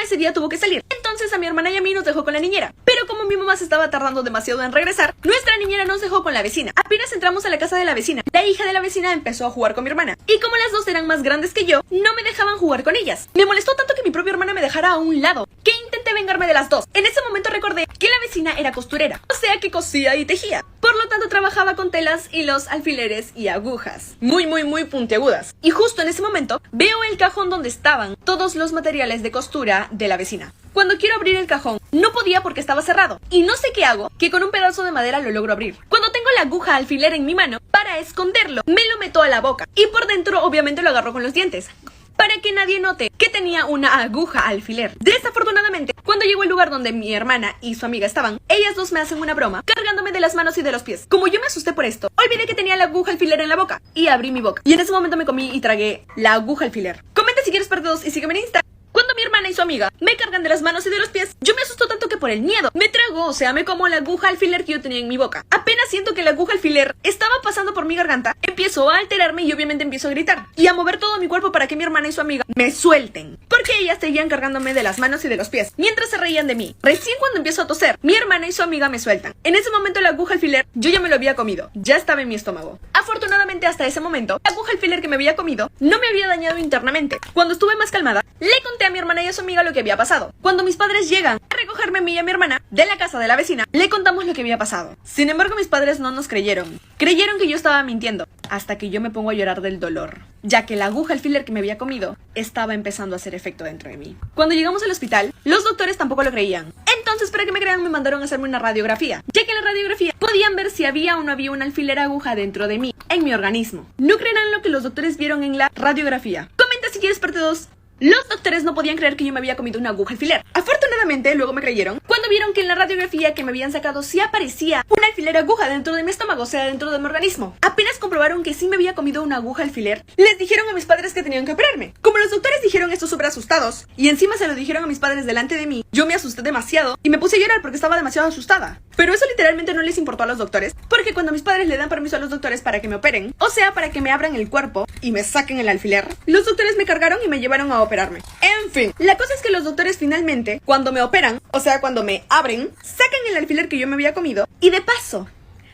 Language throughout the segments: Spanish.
ese día tuvo que salir. Entonces a mi hermana y a mí nos dejó con la niñera. Pero como mi mamá se estaba tardando demasiado en regresar, nuestra niñera nos dejó con la vecina. Apenas entramos a la casa de la vecina, la hija de la vecina empezó a jugar con mi hermana. Y como las dos eran más grandes que yo, no me dejaban jugar con ellas. Me molestó tanto que mi propia hermana me dejara a un lado, que intenté vengarme de las dos. En ese momento recordé que la vecina era costurera, o sea que cosía y tejía. Por lo tanto trabajaba con telas, hilos, alfileres y agujas muy puntiagudas. Y justo en ese momento veo el cajón donde estaban todos los materiales de costura de la vecina. Cuando quiero abrir el cajón, no podía porque estaba cerrado. Y no sé qué hago, que con un pedazo de madera lo logro abrir. Cuando tengo la aguja alfiler en mi mano, para esconderlo, me lo meto a la boca. Y por dentro obviamente lo agarro con los dientes, para que nadie note que tenía una aguja alfiler. Desafortunadamente, cuando llego al lugar donde mi hermana y su amiga estaban, ellas dos me hacen una broma, cargándome de las manos y de los pies. Como yo me asusté por esto, olvidé que tenía la aguja alfiler en la boca y abrí mi boca. Y en ese momento me comí y tragué la aguja alfiler. Comenta si quieres parte 2 y sígueme en Insta. Cuando mi hermana y su amiga me cargan de las manos y de los pies, yo me asusto tanto que por el miedo me trago, o sea, me como la aguja alfiler que yo tenía en mi boca. Apenas siento que la aguja alfiler estaba pasando por mi garganta, empiezo a alterarme y obviamente empiezo a gritar y a mover todo mi cuerpo para que mi hermana y su amiga me suelten, porque ellas seguían cargándome de las manos y de los pies, mientras se reían de mí. Recién cuando empiezo a toser, mi hermana y su amiga me sueltan. En ese momento la aguja alfiler yo ya me lo había comido, ya estaba en mi estómago. Afortunadamente hasta ese momento, la aguja alfiler que me había comido no me había dañado internamente. Cuando estuve más calmada, le conté a mi hermana y a su amiga lo que había pasado. Cuando mis padres llegan a recogerme a mí y a mi hermana de la casa de la vecina, le contamos lo que había pasado. Sin embargo, mis padres no nos creyeron. Creyeron que yo estaba mintiendo, hasta que yo me pongo a llorar del dolor, ya que la aguja alfiler que me había comido estaba empezando a hacer efecto dentro de mí. Cuando llegamos al hospital, los doctores tampoco lo creían. Entonces, para que me crean, me mandaron a hacerme una radiografía, ya que en la radiografía podían ver si había o no había una alfiler aguja dentro de mí, en mi organismo. No creerán lo que los doctores vieron en la radiografía. Comenta si quieres parte 2. Los doctores no podían creer que yo me había comido una aguja alfiler. Afortunadamente, luego me creyeron cuando vieron que en la radiografía que me habían sacado sí aparecía una alfiler aguja dentro de mi estómago, o sea, dentro de mi organismo. Apenas comprobaron que sí me había comido una aguja alfiler, les dijeron a mis padres que tenían que operarme. Como los doctores dijeron esto súper asustados, y encima se lo dijeron a mis padres delante de mí, yo me asusté demasiado y me puse a llorar porque estaba demasiado asustada. Pero eso literalmente no les importó a los doctores, porque cuando mis padres le dan permiso a los doctores para que me operen, o sea, para que me abran el cuerpo y me saquen el alfiler, los doctores me cargaron y me llevaron a operarme. En fin, la cosa es que los doctores finalmente, cuando me operan, o sea, cuando me abren, sacan el alfiler que yo me había comido y de paso,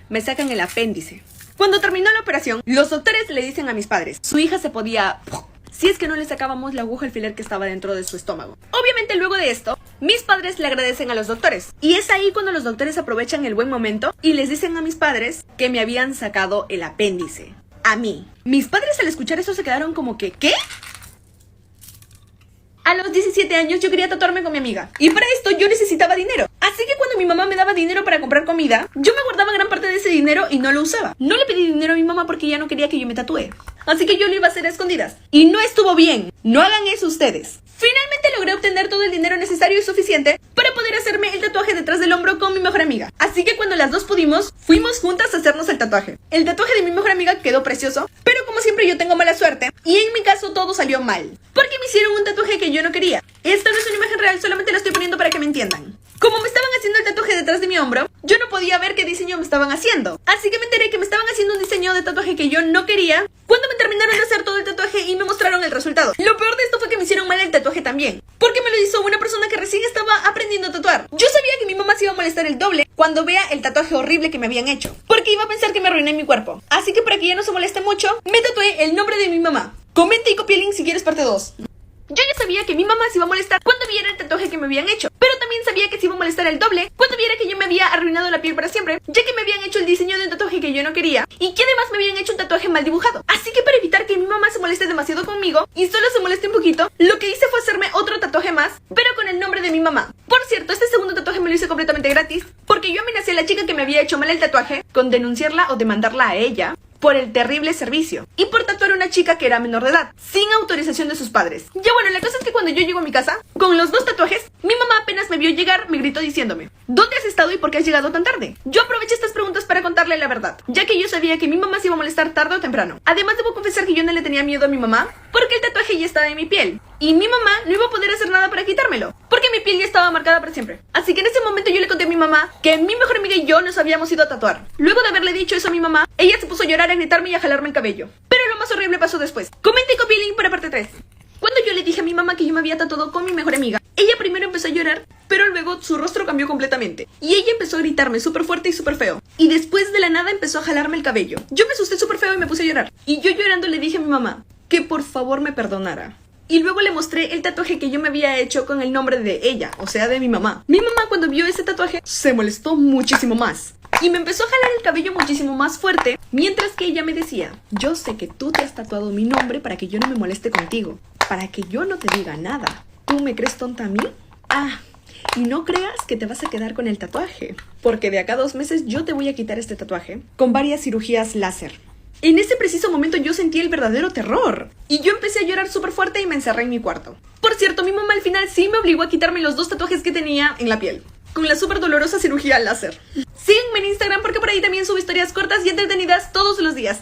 me sacan el apéndice. Cuando terminó la operación, los doctores le dicen a mis padres, su hija se podía... si es que no le sacábamos la aguja alfiler que estaba dentro de su estómago. Obviamente luego de esto, mis padres le agradecen a los doctores. Y es ahí cuando los doctores aprovechan el buen momento y les dicen a mis padres que me habían sacado el apéndice. A mí. Mis padres al escuchar eso se quedaron como que, ¿qué? A los 17 años yo quería tatuarme con mi amiga. Y para esto yo necesitaba dinero. Así que cuando mi mamá me daba dinero para comprar comida, yo me guardaba gran parte de ese dinero y no lo usaba. No le pedí dinero a mi mamá porque ella no quería que yo me tatúe. Así que yo lo iba a hacer a escondidas. Y no estuvo bien. No hagan eso ustedes. Finalmente logré obtener todo el dinero necesario y suficiente para poder hacerme el tatuaje detrás del hombro con mi mejor amiga. Así que cuando las dos pudimos, fuimos juntas a hacernos el tatuaje. El tatuaje de mi mejor amiga quedó precioso, pero como siempre yo tengo mala suerte y en mi caso todo salió mal, porque me hicieron un tatuaje que yo no quería. Esta no es una imagen real, solamente la estoy poniendo para que me entiendan. Como me estaban haciendo el tatuaje detrás de mi hombro, yo no podía ver qué diseño me estaban haciendo. Así que me enteré que me estaban haciendo un diseño de tatuaje que yo no quería cuando me terminaron de hacer todo el tatuaje y me mostraron el resultado. Lo peor de esto fue que me hicieron mal el tatuaje también, porque me lo hizo una persona que recién estaba aprendiendo a tatuar. Yo sabía que mi mamá se iba a molestar el doble cuando vea el tatuaje horrible que me habían hecho, porque iba a pensar que me arruiné mi cuerpo. Así que para que ella no se moleste mucho, me tatué el nombre de mi mamá. Comenta y copia el link si quieres parte 2. Yo ya sabía que mi mamá se iba a molestar cuando viera el tatuaje que me habían hecho, pero también sabía que se iba a molestar el doble cuando viera que yo me había arruinado la piel para siempre, ya que me habían hecho el diseño de un tatuaje que yo no quería y que además me habían hecho un tatuaje mal dibujado. Así que para evitar que mi mamá se moleste demasiado conmigo y solo se moleste un poquito, lo que hice fue hacerme otro tatuaje más, pero con el nombre de mi mamá. Por cierto, este segundo tatuaje me lo hice completamente gratis, porque yo amenacé a la chica que me había hecho mal el tatuaje con denunciarla o demandarla a ella por el terrible servicio y por tatuar a una chica que era menor de edad, sin autorización de sus padres. Ya bueno, la cosa es que cuando yo llego a mi casa, con los dos tatuajes, mi mamá apenas me vio llegar, me gritó diciéndome, ¿dónde has estado y por qué has llegado tan tarde? Yo aproveché estas preguntas para contarle la verdad, ya que yo sabía que mi mamá se iba a molestar tarde o temprano. Además debo confesar que yo no le tenía miedo a mi mamá, porque el tatuaje ya estaba en mi piel, y mi mamá no iba a poder hacer nada para quitármelo, porque mi piel ya estaba marcada para siempre. Así que en ese momento yo le conté a mi mamá que mi mejor amiga y yo nos habíamos ido a tatuar. Luego de haberle dicho eso a mi mamá, ella se puso a llorar, a gritarme y a jalarme el cabello. Pero lo más horrible pasó después. Comenta y copia el link para parte 3. Cuando yo le dije a mi mamá que yo me había tatuado con mi mejor amiga, ella primero llorar, pero luego su rostro cambió completamente. Y ella empezó a gritarme súper fuerte y súper feo. Y después de la nada empezó a jalarme el cabello. Yo me asusté súper feo y me puse a llorar. Y yo llorando le dije a mi mamá que por favor me perdonara. Y luego le mostré el tatuaje que yo me había hecho con el nombre de ella, o sea, de mi mamá. Mi mamá cuando vio ese tatuaje se molestó muchísimo más. Y me empezó a jalar el cabello muchísimo más fuerte, mientras que ella me decía: yo sé que tú te has tatuado mi nombre para que yo no me moleste contigo, para que yo no te diga nada. ¿Tú me crees tonta a mí? Ah, y no creas que te vas a quedar con el tatuaje, porque de acá a 2 meses yo te voy a quitar este tatuaje con varias cirugías láser. En ese preciso momento yo sentí el verdadero terror. Y yo empecé a llorar súper fuerte y me encerré en mi cuarto. Por cierto, mi mamá al final sí me obligó a quitarme los 2 tatuajes que tenía en la piel, con la súper dolorosa cirugía láser. Sígueme en Instagram porque por ahí también subo historias cortas y entretenidas todos los días.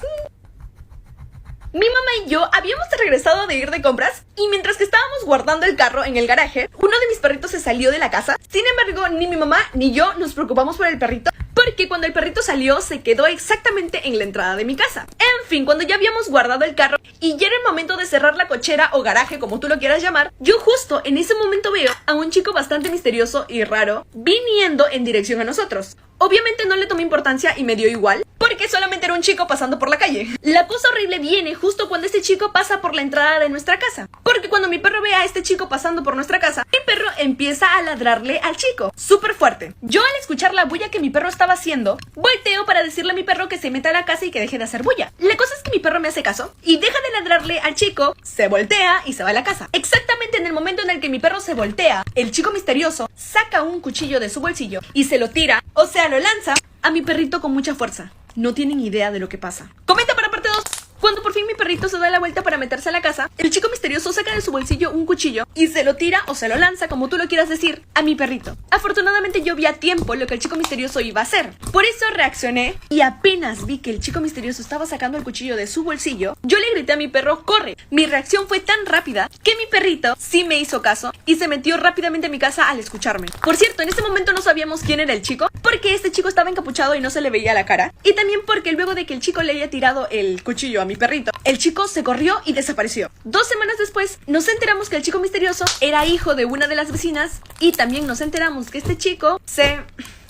Mi mamá y yo habíamos regresado de ir de compras y mientras que estábamos guardando el carro en el garaje, uno de mis perritos se salió de la casa. Sin embargo, ni mi mamá ni yo nos preocupamos por el perrito, porque cuando el perrito salió se quedó exactamente en la entrada de mi casa. En fin, cuando ya habíamos guardado el carro y ya era el momento de cerrar la cochera o garaje, como tú lo quieras llamar, yo justo en ese momento veo a un chico bastante misterioso y raro viniendo en dirección a nosotros. Obviamente no le tomé importancia y me dio igual, porque solamente era un chico pasando por la calle. La cosa horrible viene justo cuando este chico pasa por la entrada de nuestra casa, porque cuando mi perro ve a este chico pasando por nuestra casa, mi perro empieza a ladrarle al chico, súper fuerte. Yo al escuchar la bulla que mi perro estaba haciendo, volteo para decirle a mi perro que se meta a la casa y que deje de hacer bulla. La cosa es que mi perro me hace caso y deja de ladrarle al chico, se voltea y se va a la casa. Exactamente en el momento en el que mi perro se voltea, el chico misterioso saca un cuchillo de su bolsillo y se lo tira, o sea, lo lanza a mi perrito con mucha fuerza. No tienen idea de lo que pasa. Comenta para parte 2. Cuando por fin mi perrito se da la vuelta para meterse a la casa, el chico misterioso saca de su bolsillo un cuchillo y se lo tira o se lo lanza, como tú lo quieras decir, a mi perrito. Afortunadamente yo vi a tiempo lo que el chico misterioso iba a hacer. Por eso reaccioné y apenas vi que el chico misterioso estaba sacando el cuchillo de su bolsillo, yo le grité a mi perro: ¡corre! Mi reacción fue tan rápida que mi perrito sí me hizo caso y se metió rápidamente a mi casa al escucharme. Por cierto, en ese momento no sabíamos quién era el chico, porque este chico estaba encapuchado y no se le veía la cara. Y también porque luego de que el chico le haya tirado el cuchillo a mi perrito, el chico se corrió y desapareció. 2 semanas después nos enteramos que el chico misterioso era hijo de una de las vecinas y también nos enteramos que este chico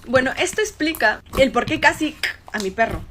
Bueno, esto explica el por qué casi a mi perro.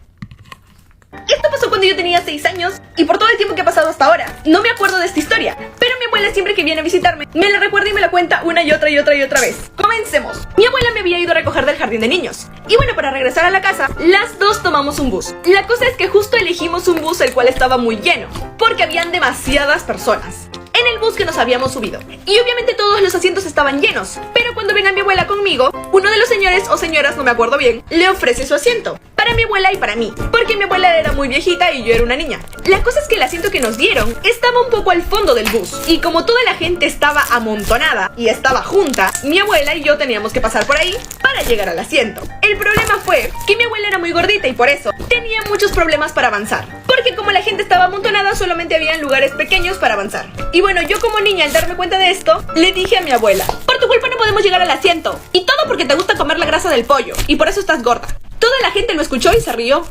Esto pasó cuando yo tenía 6 años y por todo el tiempo que ha pasado hasta ahora no me acuerdo de esta historia, pero mi abuela siempre que viene a visitarme me la recuerda y me la cuenta una y otra y otra y otra vez. Comencemos. Mi abuela me había ido a recoger del jardín de niños y bueno, para regresar a la casa las dos tomamos un bus. La cosa es que justo elegimos un bus el cual estaba muy lleno porque habían demasiadas personas en el bus que nos habíamos subido y obviamente todos los asientos estaban llenos, pero cuando venga mi abuela conmigo, uno de los señores o señoras, no me acuerdo bien, le ofrece su asiento para mi abuela y para mí, porque mi abuela era muy viejita y yo era una niña. La cosa es que el asiento que nos dieron estaba un poco al fondo del bus y como toda la gente estaba amontonada y estaba junta, mi abuela y yo teníamos que pasar por ahí para llegar al asiento. El problema fue que mi abuela era muy gordita y por eso tenía muchos problemas para avanzar, porque como la gente estaba amontonada solamente había lugares pequeños para avanzar. Y bueno, yo como niña al darme cuenta de esto, le dije a mi abuela: por tu culpa no podemos llegar al asiento, y todo porque te gusta comer la grasa del pollo y por eso estás gorda. Toda la gente lo escuchó y se rió.